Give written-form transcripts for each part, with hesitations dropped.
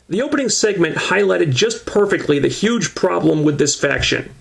The opening segment highlighted just perfectly the huge problem with this faction.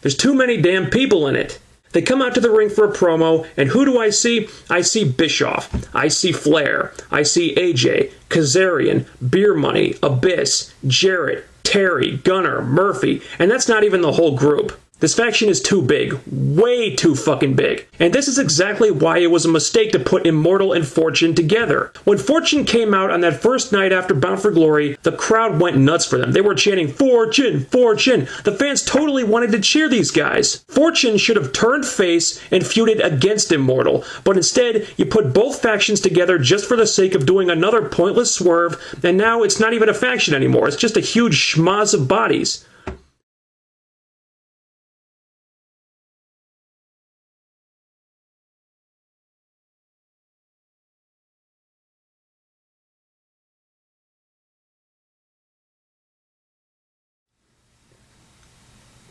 There's too many damn people in it. They come out to the ring for a promo, and who do I see? I see Bischoff, I see Flair, I see AJ, Kazarian, Beer Money, Abyss, Jarrett, Terry, Gunner, Murphy, and that's not even the whole group. This faction is too big, way too fucking big. And this is exactly why it was a mistake to put Immortal and Fortune together. When Fortune came out on that first night after Bound for Glory, the crowd went nuts for them. They were chanting, "Fortune! Fortune!" The fans totally wanted to cheer these guys. Fortune should have turned face and feuded against Immortal, but instead, you put both factions together just for the sake of doing another pointless swerve, and now it's not even a faction anymore. It's just a huge schmoz of bodies.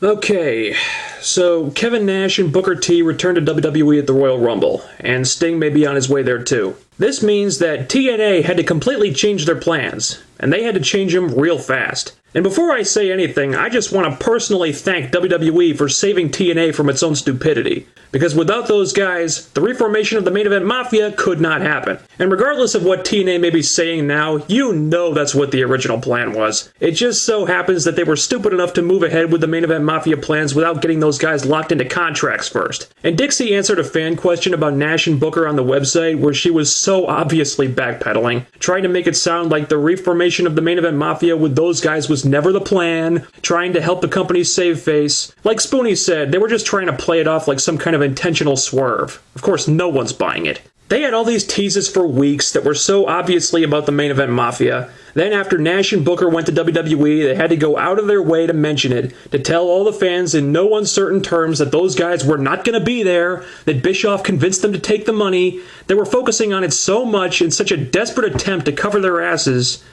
Okay, so Kevin Nash and Booker T returned to WWE at the Royal Rumble, and Sting may be on his way there too. This means that TNA had to completely change their plans, and they had to change them real fast. And before I say anything, I just want to personally thank WWE for saving TNA from its own stupidity. Because without those guys, the reformation of the Main Event Mafia could not happen. And regardless of what TNA may be saying now, you know that's what the original plan was. It just so happens that they were stupid enough to move ahead with the Main Event Mafia plans without getting those guys locked into contracts first. And Dixie answered a fan question about Nash and Booker on the website where she was so obviously backpedaling, trying to make it sound like the reformation of the Main Event Mafia with those guys was never the plan, trying to help the company save face. Like Spoonie said, they were just trying to play it off like some kind of intentional swerve. Of course, no one's buying it. They had all these teases for weeks that were so obviously about the Main Event Mafia. Then after Nash and Booker went to WWE, they had to go out of their way to mention it, to tell all the fans in no uncertain terms that those guys were not going to be there, that Bischoff convinced them to take the money. They were focusing on it so much in such a desperate attempt to cover their asses.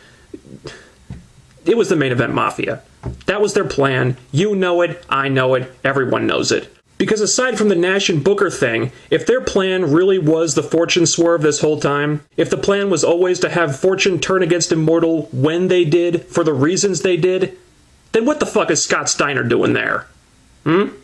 It was the Main Event Mafia. That was their plan. You know it, I know it, everyone knows it. Because aside from the Nash and Booker thing, if their plan really was the Fortune swerve this whole time, if the plan was always to have Fortune turn against Immortal when they did, for the reasons they did, then what the fuck is Scott Steiner doing there? I'm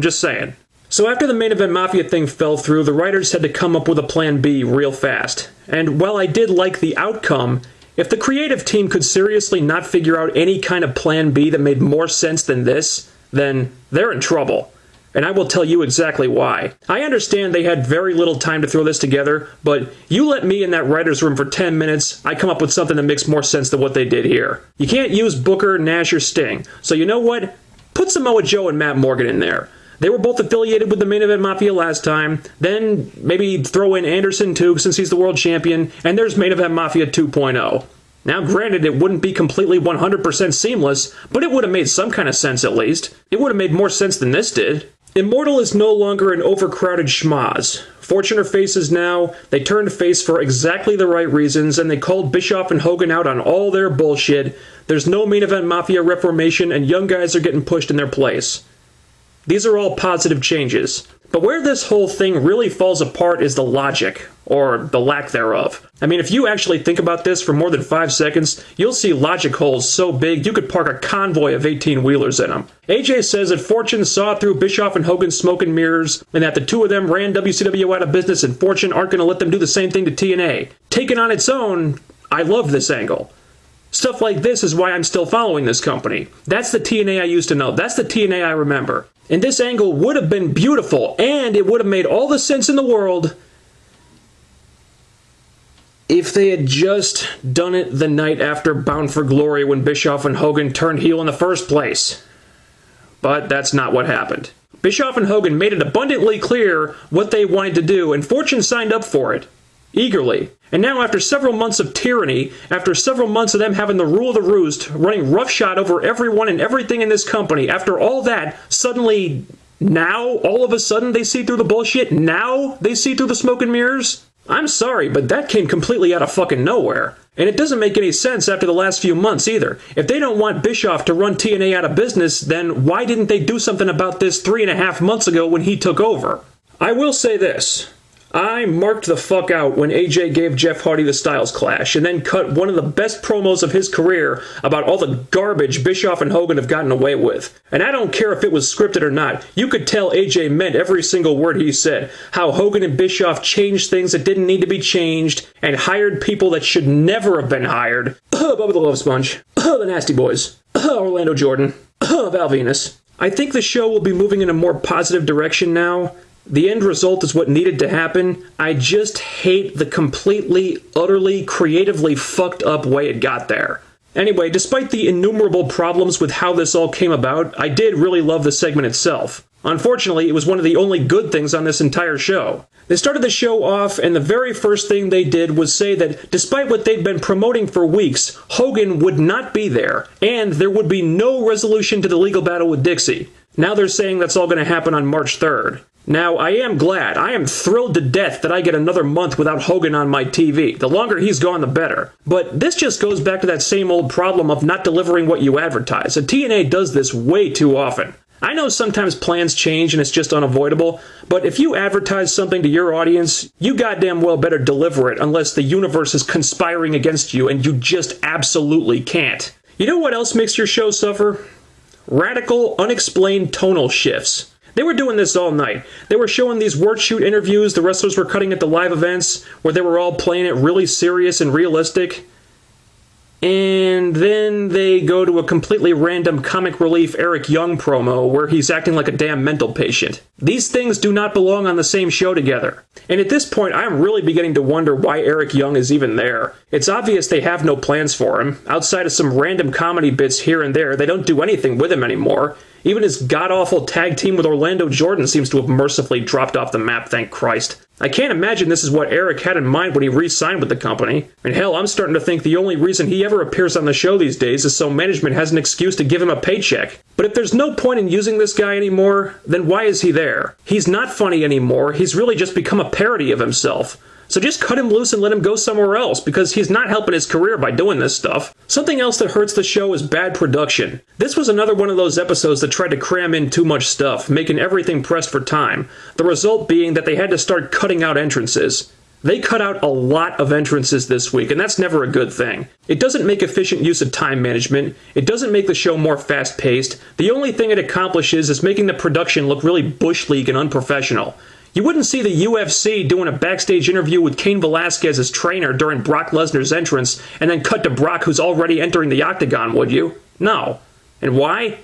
just saying. So after the Main Event Mafia thing fell through, the writers had to come up with a plan B real fast. And while I did like the outcome, if the creative team could seriously not figure out any kind of plan B that made more sense than this, then they're in trouble. And I will tell you exactly why. I understand they had very little time to throw this together, but you let me in that writer's room for 10 minutes, I come up with something that makes more sense than what they did here. You can't use Booker, Nash, or Sting. So you know what? Put Samoa Joe and Matt Morgan in there. They were both affiliated with the Main Event Mafia last time. Then maybe throw in Anderson too, since he's the world champion. And there's Main Event Mafia 2.0. Now, granted, it wouldn't be completely 100% seamless, but it would have made some kind of sense at least. It would have made more sense than this did. Immortal is no longer an overcrowded schmoz. Fortune are faces now, they turned face for exactly the right reasons, and they called Bischoff and Hogan out on all their bullshit. There's no Main Event Mafia reformation, and young guys are getting pushed in their place. These are all positive changes. But where this whole thing really falls apart is the logic, or the lack thereof. I mean, if you actually think about this for more than 5 seconds, you'll see logic holes so big you could park a convoy of 18-wheelers in them. AJ says that Fortune saw through Bischoff and Hogan's smoke and mirrors, and that the two of them ran WCW out of business, and Fortune aren't going to let them do the same thing to TNA. Taken on its own, I love this angle. Stuff like this is why I'm still following this company. That's the TNA I used to know. That's the TNA I remember. And this angle would have been beautiful, and it would have made all the sense in the world if they had just done it the night after Bound for Glory when Bischoff and Hogan turned heel in the first place. But that's not what happened. Bischoff and Hogan made it abundantly clear what they wanted to do, and Fortune signed up for it. Eagerly. And now, after several months of tyranny, after several months of them having the rule of the roost, running roughshod over everyone and everything in this company, after all that, suddenly, now, all of a sudden, they see through the bullshit? Now they see through the smoke and mirrors? I'm sorry, but that came completely out of fucking nowhere. And it doesn't make any sense after the last few months either. If they don't want Bischoff to run TNA out of business, then why didn't they do something about this 3.5 months ago when he took over? I will say this. I marked the fuck out when AJ gave Jeff Hardy the Styles Clash and then cut one of the best promos of his career about all the garbage Bischoff and Hogan have gotten away with. And I don't care if it was scripted or not, you could tell AJ meant every single word he said. How Hogan and Bischoff changed things that didn't need to be changed and hired people that should never have been hired. Bubba the Love Sponge. The Nasty Boys. Orlando Jordan. Val Venus. I think the show will be moving in a more positive direction now. The end result is what needed to happen. I just hate the completely, utterly, creatively fucked up way it got there. Anyway, despite the innumerable problems with how this all came about, I did really love the segment itself. Unfortunately, it was one of the only good things on this entire show. They started the show off, and the very first thing they did was say that despite what they'd been promoting for weeks, Hogan would not be there, and there would be no resolution to the legal battle with Dixie. Now they're saying that's all going to happen on March 3rd. Now, I am glad, I am thrilled to death that I get another month without Hogan on my TV. The longer he's gone, the better. But this just goes back to that same old problem of not delivering what you advertise. And TNA does this way too often. I know sometimes plans change and it's just unavoidable, but if you advertise something to your audience, you goddamn well better deliver it unless the universe is conspiring against you and you just absolutely can't. You know what else makes your show suffer? Radical, unexplained tonal shifts. They were doing this all night. They were showing these work shoot interviews the wrestlers were cutting at the live events, where they were all playing it really serious and realistic. And then they go to a completely random comic relief Eric Young promo where he's acting like a damn mental patient. These things do not belong on the same show together. And at this point, I'm really beginning to wonder why Eric Young is even there. It's obvious they have no plans for him. Outside of some random comedy bits here and there, they don't do anything with him anymore. Even his god-awful tag team with Orlando Jordan seems to have mercifully dropped off the map, thank Christ. I can't imagine this is what Eric had in mind when he re-signed with the company. And hell, I'm starting to think the only reason he ever appears on the show these days is so management has an excuse to give him a paycheck. But if there's no point in using this guy anymore, then why is he there? He's not funny anymore, he's really just become a parody of himself. So just cut him loose and let him go somewhere else, because he's not helping his career by doing this stuff. Something else that hurts the show is bad production. This was another one of those episodes that tried to cram in too much stuff, making everything pressed for time. The result being that they had to start cutting out entrances. They cut out a lot of entrances this week, and that's never a good thing. It doesn't make efficient use of time management. It doesn't make the show more fast-paced. The only thing it accomplishes is making the production look really bush league and unprofessional. You wouldn't see the UFC doing a backstage interview with Cain Velasquez's trainer during Brock Lesnar's entrance and then cut to Brock who's already entering the octagon, would you? No. And why?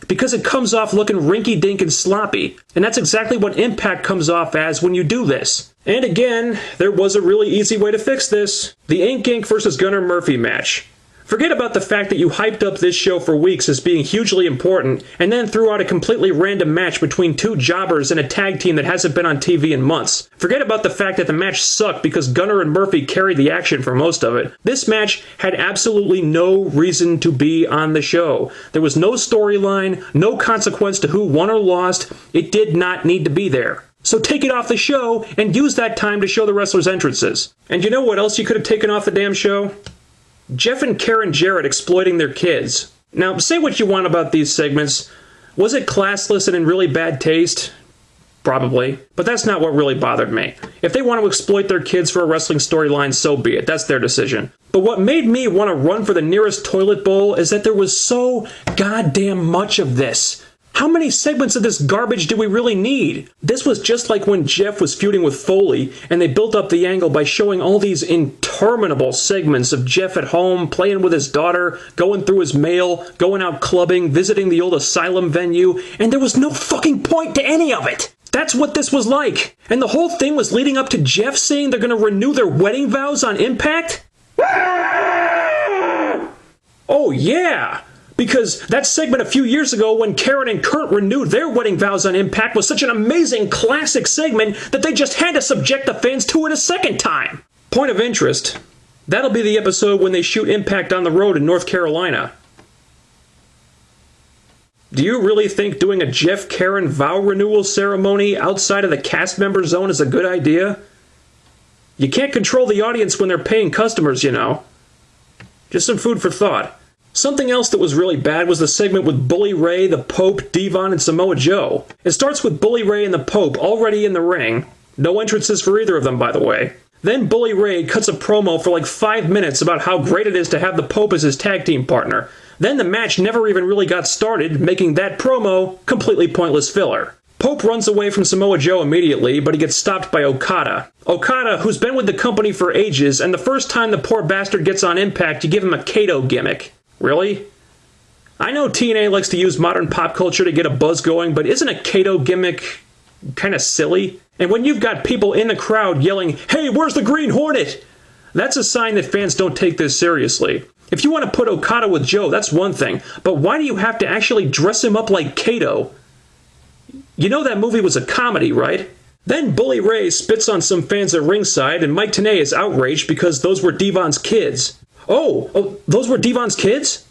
Because it comes off looking rinky-dink and sloppy. And that's exactly what Impact comes off as when you do this. And again, there was a really easy way to fix this. The Ink Inc. versus Gunnar Murphy match. Forget about the fact that you hyped up this show for weeks as being hugely important, and then threw out a completely random match between two jobbers and a tag team that hasn't been on TV in months. Forget about the fact that the match sucked because Gunnar and Murphy carried the action for most of it. This match had absolutely no reason to be on the show. There was no storyline, no consequence to who won or lost. It did not need to be there. So take it off the show and use that time to show the wrestlers' entrances. And you know what else you could have taken off the damn show? Jeff and Karen Jarrett exploiting their kids. Now, say what you want about these segments. Was it classless and in really bad taste? Probably. But that's not what really bothered me. If they want to exploit their kids for a wrestling storyline, so be it. That's their decision. But what made me want to run for the nearest toilet bowl is that there was so goddamn much of this. How many segments of this garbage do we really need? This was just like when Jeff was feuding with Foley, and they built up the angle by showing all these interminable segments of Jeff at home, playing with his daughter, going through his mail, going out clubbing, visiting the old asylum venue, and there was no fucking point to any of it! That's what this was like! And the whole thing was leading up to Jeff saying they're gonna renew their wedding vows on Impact? Oh yeah! Because that segment a few years ago when Karen and Kurt renewed their wedding vows on Impact was such an amazing classic segment that they just had to subject the fans to it a second time. Point of interest. That'll be the episode when they shoot Impact on the road in North Carolina. Do you really think doing a Jeff Karen vow renewal ceremony outside of the cast member zone is a good idea? You can't control the audience when they're paying customers, you know. Just some food for thought. Something else that was really bad was the segment with Bully Ray, the Pope, Devon, and Samoa Joe. It starts with Bully Ray and the Pope already in the ring, No entrances for either of them, by the way. Then Bully Ray cuts a promo for like 5 minutes about how great it is to have the Pope as his tag team partner. Then the match never even really got started, making that promo completely pointless filler. Pope runs away from Samoa Joe immediately, but he gets stopped by Okada. Okada, who's been with the company for ages, and the first time the poor bastard gets on Impact, you give him a Kato gimmick. Really? I know TNA likes to use modern pop culture to get a buzz going, but isn't a Kato gimmick kind of silly? And when you've got people in the crowd yelling, "Hey, where's the Green Hornet?" That's a sign that fans don't take this seriously. If you want to put Okada with Joe, that's one thing, but why do you have to actually dress him up like Kato? You know that movie was a comedy, right? Then Bully Ray spits on some fans at ringside, and Mike Tenay is outraged because those were Devon's kids. Oh, those were Devon's kids?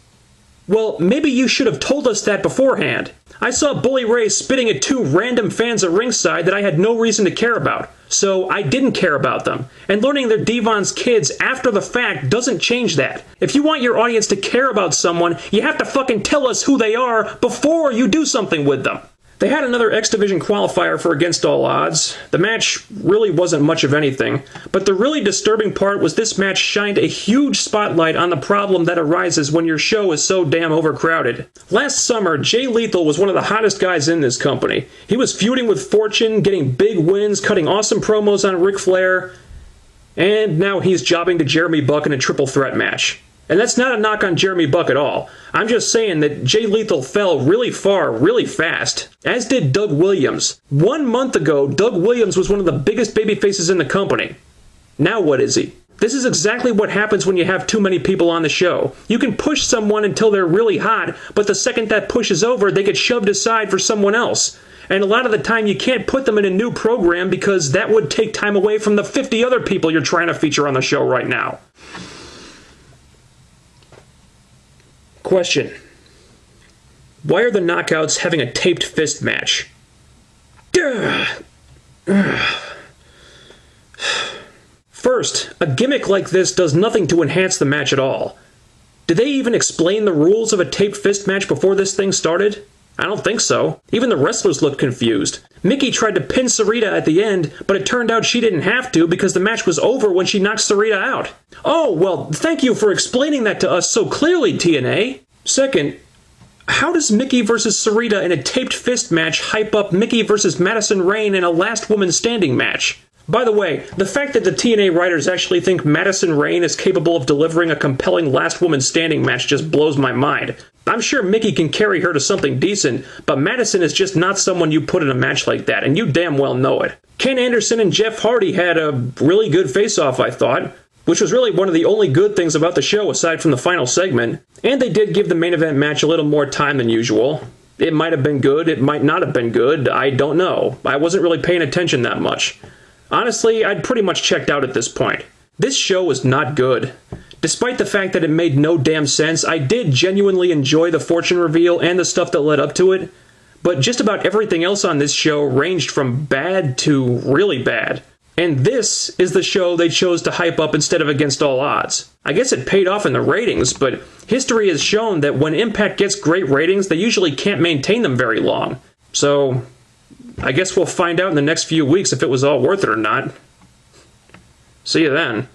Well, maybe you should have told us that beforehand. I saw Bully Ray spitting at 2 random fans at ringside that I had no reason to care about, so I didn't care about them. And learning they're Devon's kids after the fact doesn't change that. If you want your audience to care about someone, you have to fucking tell us who they are before you do something with them. They had another X Division qualifier for Against All Odds. The match really wasn't much of anything, but the really disturbing part was this match shined a huge spotlight on the problem that arises when your show is so damn overcrowded. Last summer, Jay Lethal was one of the hottest guys in this company. He was feuding with Fortune, getting big wins, cutting awesome promos on Ric Flair, and now he's jobbing to Jeremy Buck in a triple threat match. And that's not a knock on Jeremy Buck at all. I'm just saying that Jay Lethal fell really far, really fast. As did Doug Williams. 1 month ago, Doug Williams was one of the biggest babyfaces in the company. Now what is he? This is exactly what happens when you have too many people on the show. You can push someone until they're really hot, but the second that push is over, they get shoved aside for someone else. And a lot of the time, you can't put them in a new program because that would take time away from the 50 other people you're trying to feature on the show right now. Question. Why are the Knockouts having a taped fist match? First, a gimmick like this does nothing to enhance the match at all. Did they even explain the rules of a taped fist match before this thing started? I don't think so. Even the wrestlers looked confused. Mickey tried to pin Sarita at the end, but it turned out she didn't have to because the match was over when she knocked Sarita out. Oh, well, thank you for explaining that to us so clearly, TNA. Second, how does Mickey versus Sarita in a taped fist match hype up Mickey versus Madison Rayne in a last woman standing match? By the way, the fact that the TNA writers actually think Madison Rayne is capable of delivering a compelling last woman standing match just blows my mind. I'm sure Mickey can carry her to something decent, but Madison is just not someone you put in a match like that, and you damn well know it. Ken Anderson and Jeff Hardy had a really good face-off, I thought, which was really one of the only good things about the show aside from the final segment, and they did give the main event match a little more time than usual. It might have been good, it might not have been good, I don't know. I wasn't really paying attention that much. Honestly, I'd pretty much checked out at this point. This show was not good. Despite the fact that it made no damn sense, I did genuinely enjoy the fortune reveal and the stuff that led up to it, but just about everything else on this show ranged from bad to really bad. And this is the show they chose to hype up instead of Against All Odds. I guess it paid off in the ratings, but history has shown that when Impact gets great ratings, they usually can't maintain them very long. So, I guess we'll find out in the next few weeks if it was all worth it or not. See you then.